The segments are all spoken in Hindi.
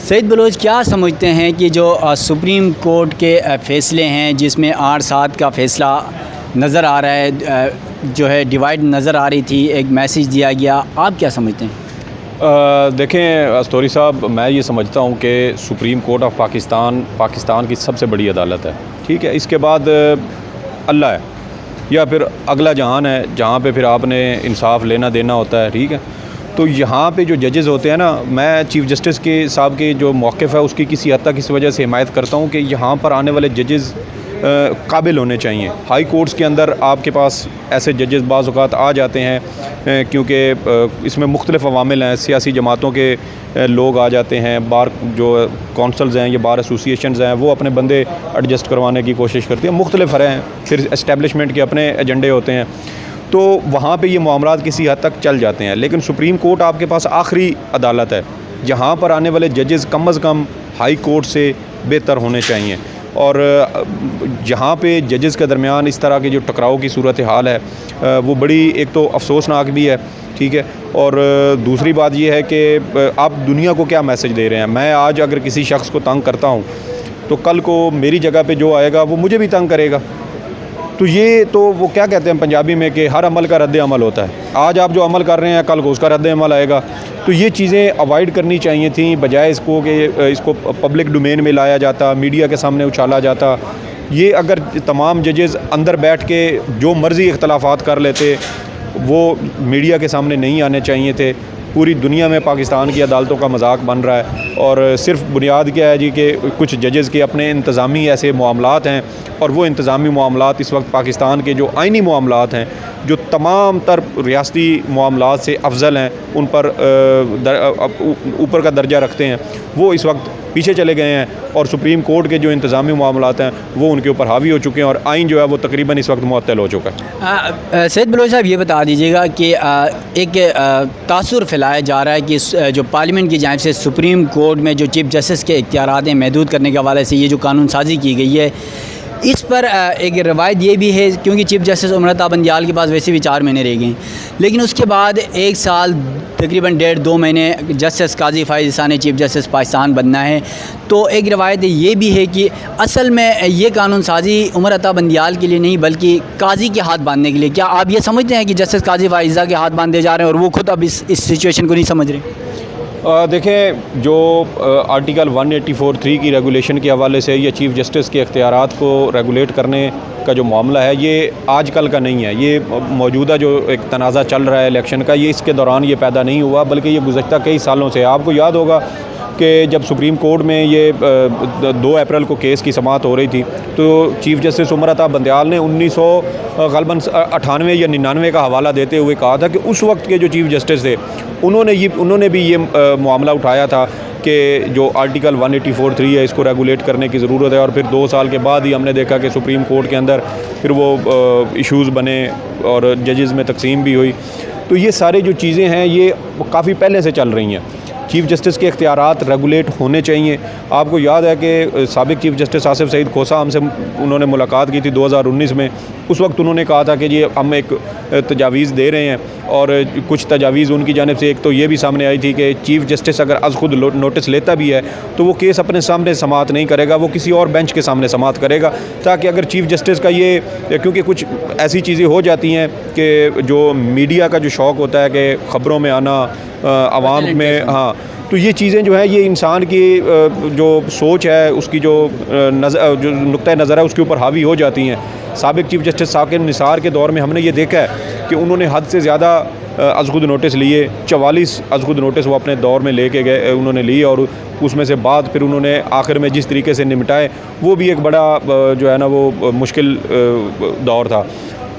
सईद बलोच क्या समझते हैं कि जो सुप्रीम कोर्ट के फ़ैसले हैं जिसमें 8-7 का फ़ैसला नज़र आ रहा है, जो है डिवाइड नज़र आ रही थी, एक मैसेज दिया गया, आप क्या समझते हैं? देखें अस्तोरी साहब, मैं ये समझता हूँ कि सुप्रीम कोर्ट ऑफ पाकिस्तान की सबसे बड़ी अदालत है। ठीक है, इसके बाद अल्लाह है या फिर अगला जहान है जहाँ पे फिर आपने इंसाफ लेना देना होता है। ठीक है, तो यहाँ पे जो जजेस होते हैं ना, मैं चीफ़ जस्टिस के साहब के जो मौक़िफ़ है उसकी किसी हद तक इस वजह से हिमायत करता हूँ कि यहाँ पर आने वाले जजेस काबिल होने चाहिए। हाई कोर्ट्स के अंदर आपके पास ऐसे जजेस बाज़ औक़ात आ जाते हैं क्योंकि इसमें मुख्तलिफ़ अवामिल हैं, सियासी जमातों के लोग आ जाते हैं, बार जो कौंसल्स हैं या बार एसोसिएशंस हैं वो अपने बंदे एडजस्ट करवाने की कोशिश करती हैं, मुख्तलिफ़ हैं, फिर इस्टेब्लिशमेंट के अपने एजेंडे होते हैं, तो वहाँ पे ये मामलात किसी हद तक चल जाते हैं। लेकिन सुप्रीम कोर्ट आपके पास आखिरी अदालत है, जहाँ पर आने वाले जजेस कम अज़ कम हाई कोर्ट से बेहतर होने चाहिए। और जहाँ पे जजेस के दरमियान इस तरह के जो टकराव की सूरत हाल है वो बड़ी एक तो अफसोसनाक भी है। ठीक है, और दूसरी बात ये है कि आप दुनिया को क्या मैसेज दे रहे हैं। मैं आज अगर किसी शख्स को तंग करता हूँ तो कल को मेरी जगह पे जो आएगा वो मुझे भी तंग करेगा। तो ये तो वो क्या कहते हैं पंजाबी में कि हर अमल का रद्द अमल होता है। आज आप जो अमल कर रहे हैं कल को उसका रद्द अमल आएगा। तो ये चीज़ें अवॉइड करनी चाहिए थी, बजाय इसको कि इसको पब्लिक डोमेन में लाया जाता, मीडिया के सामने उछाला जाता। ये अगर तमाम जजेस अंदर बैठ के जो मर्ज़ी इख्तलाफात कर लेते, वो मीडिया के सामने नहीं आने चाहिए थे। पूरी दुनिया में पाकिस्तान की अदालतों का मजाक बन रहा है और सिर्फ बुनियाद क्या है जी कि कुछ जजेस के अपने इंतज़ामी ऐसे मामलात हैं, और वो इंतज़ामी मामलात इस वक्त पाकिस्तान के जो आइनी मामलात हैं, जो तमाम तर रियासती मामलात से अफजल हैं, उन पर ऊपर का दर्जा रखते हैं, वो इस वक्त पीछे चले गए हैं। और सुप्रीम कोर्ट के जो इंतज़ामी मामलात हैं वो उनके ऊपर हावी हो चुके हैं और आइन जो है वो तकरीबन इस वक्त मुअत्तल हो चुका है। सईद बलोच साहब, ये बता दीजिएगा कि एक तासुर फैलाया जा रहा है कि जो पार्लियामेंट की जानिब से सुप्रीम कोर्ट में जो चीफ जस्टिस के इख्तियारात हैं महदूद करने के हवाले से ये जो कानून साजी की गई है, इस पर एक रवायत ये भी है, क्योंकि चीफ जस्टिस उमर बंदियाल के पास वैसे भी 4 महीने रह गए, लेकिन उसके बाद 1 साल तकरीबन 1.5-2 महीने जस्टिस काजी फ़ाइज़ ईसा ने चीफ जस्टिस पाकिस्तान बनना है। तो एक रवायत ये भी है कि असल में ये कानून साजी उमर बंदियाल के लिए नहीं बल्कि काजी के हाथ बांधने के लिए। क्या आप ये समझते हैं कि जस्टिस काजी फ़ाइज़ ईसा के हाथ बांधे जा रहे हैं और वो खुद अब इस सिचुएशन को नहीं समझ रहे? देखें, जो आर्टिकल 184(3) की रेगुलेशन के हवाले से या चीफ़ जस्टिस के इख्तियारात को रेगुलेट करने का जो मामला है, ये आजकल का नहीं है। ये मौजूदा जो एक तनाज़ा चल रहा है इलेक्शन का, ये इसके दौरान ये पैदा नहीं हुआ, बल्कि ये गुज़श्ता कई सालों से। आपको याद होगा कि जब सुप्रीम कोर्ट में ये 2 अप्रैल को केस की समाअत हो रही थी, तो चीफ़ जस्टिस उमर बंदियाल ने 1998 या 99 का हवाला देते हुए कहा था कि उस वक्त के जो चीफ़ जस्टिस थे उन्होंने भी ये मामला उठाया था कि जो आर्टिकल 184(3) है इसको रेगुलेट करने की ज़रूरत है। और फिर 2 साल के बाद ही हमने देखा कि सुप्रीम कोर्ट के अंदर फिर वो इश्यूज़ बने और जजेस में तकसीम भी हुई। तो ये सारी जो चीज़ें हैं ये काफ़ी पहले से चल रही हैं। चीफ़ जस्टिस के इख्तियारात रेगुलेट होने चाहिए। आपको याद है कि साबिक चीफ़ जस्टिस आसिफ सईद खोसा हमसे उन्होंने मुलाकात की थी 2019 में। उस वक्त उन्होंने कहा था कि ये हम एक तजावीज़ दे रहे हैं, और कुछ तजावीज़ उनकी जानिब से एक तो ये भी सामने आई थी कि चीफ़ जस्टिस अगर आज खुद नोटिस लेता भी है तो वो केस अपने सामने समाअत नहीं करेगा, वो किसी और बेंच के सामने समाअत करेगा, ताकि अगर चीफ़ जस्टिस का ये, क्योंकि कुछ ऐसी चीज़ें हो जाती हैं कि जो मीडिया का जो शौक़ होता है कि ख़बरों में आना, आवाम में, हाँ, तो ये चीज़ें जो है ये इंसान की जो सोच है उसकी जो नुक्ता नज़र है उसके ऊपर हावी हो जाती हैं। साबिक चीफ़ जस्टिस साकिब निसार के दौर में हमने ये देखा है कि उन्होंने हद से ज़्यादा अज़खुद नोटिस लिए, 44 अज़खुद नोटिस वो अपने दौर में लेके गए, उन्होंने लिए, और उसमें से बाद फिर उन्होंने आखिर में जिस तरीके से निपटाए वो भी एक बड़ा जो है ना वो मुश्किल दौर था।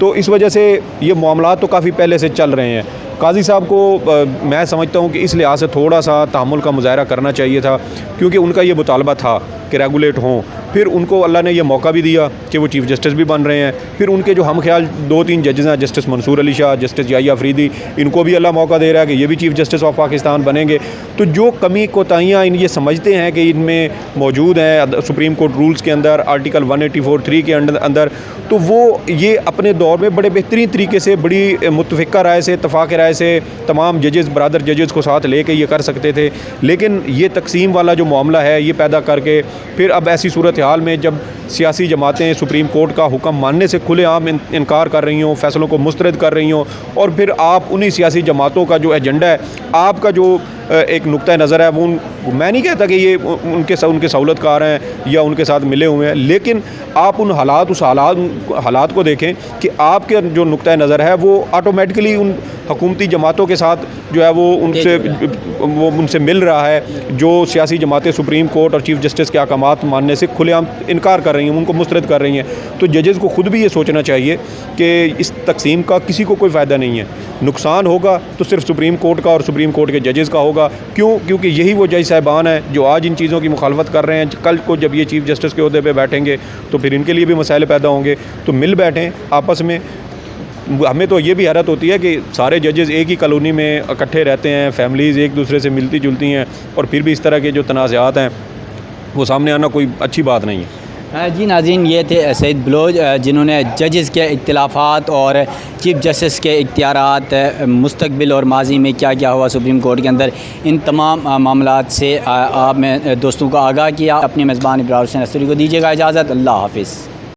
तो इस वजह से ये मामलात तो काफ़ी पहले से चल रहे हैं। काजी साहब को मैं समझता हूँ कि इस लिहाज से थोड़ा सा तहम्मुल का मुज़ाहरा करना चाहिए था, क्योंकि उनका ये मुतालबा था कि रेगुलेट हों। फिर उनको अल्लाह ने यह मौका भी दिया कि वो चीफ़ जस्टिस भी बन रहे हैं। फिर उनके जो हम ख्याल 2-3 जजेस हैं, जस्टिस मंसूर अली शाह, जस्टिस याहिया अफरीदी, इनको भी अल्लाह मौका दे रहा है कि ये भी चीफ़ जस्टिस ऑफ पाकिस्तान बनेंगे। तो जो कमी कोताहियाँ ये समझते हैं कि इनमें मौजूद हैं सुप्रीम कोर्ट रूल्स के अंदर, आर्टिकल 184(3) के अंदर, तो वो ये अपने दौर में बड़े बेहतरीन तरीके से, बड़ी मुतफ़िक़ा राय से, इत्तफ़ाक़ राय से तमाम जजेस ब्रदर जजेस को साथ लेके ये कर सकते थे, लेकिन ये तकसीम वाला जो मामला है ये पैदा करके फिर अब ऐसी सूरत हाल में जब सियासी जमातें सुप्रीम कोर्ट का हुक्म मानने से खुलेआम इनकार कर रही हों, फैसलों को मुस्तरद कर रही हों, और फिर आप उन्हीं सियासी जमातों का जो एजेंडा है, आपका जो एक नुक्ता नज़र है वो मैं नहीं कहता कि ये उनके सहूलतकार हैं या उनके साथ मिले हुए हैं, लेकिन आप उन हालात को देखें कि आपके जो नुक्ता नज़र है वो ऑटोमेटिकली उन हुकूमती जमातों के साथ जो है वो उनसे मिल रहा है, जो सियासी जमातें सुप्रीम कोर्ट और चीफ़ जस्टिस के अहकामात मानने से खुलेआम इनकार कर रही हैं, उनको मुस्तरद कर रही हैं। तो जजेस को ख़ुद भी ये सोचना चाहिए कि इस तकसीम का किसी को कोई फ़ायदा नहीं है, नुकसान होगा तो सिर्फ सुप्रीम कोर्ट का और सुप्रीम कोर्ट के जजेस का होगा। क्योंकि यही वो जज साहिबान हैं जो आज इन चीज़ों की मुखालफत कर रहे हैं। कल को जब ये चीफ़ जस्टिस के ओहदे पे बैठेंगे तो फिर इनके लिए भी मसाइल पैदा होंगे। तो मिल बैठें आपस में। हमें तो ये भी हैरत होती है कि सारे जजेस एक ही कॉलोनी में इकट्ठे रहते हैं, फैमिलीज़ एक दूसरे से मिलती जुलती हैं, और फिर भी इस तरह के जो तनाज़ात हैं वो सामने आना कोई अच्छी बात नहीं है। जी नाज़रीन, ये थे सईद बलोच जिन्होंने जजेस के इख्तिलाफ़ात और चीफ़ जस्टिस के इख्तियारात मुस्तकबिल और माजी में क्या क्या हुआ सुप्रीम कोर्ट के अंदर, इन तमाम मामलात से आप में दोस्तों को आगाह किया। अपने मेज़बान इब्रार हुसैन अस्सरी को दीजिएगा इजाज़त। अल्लाह हाफ़िज़।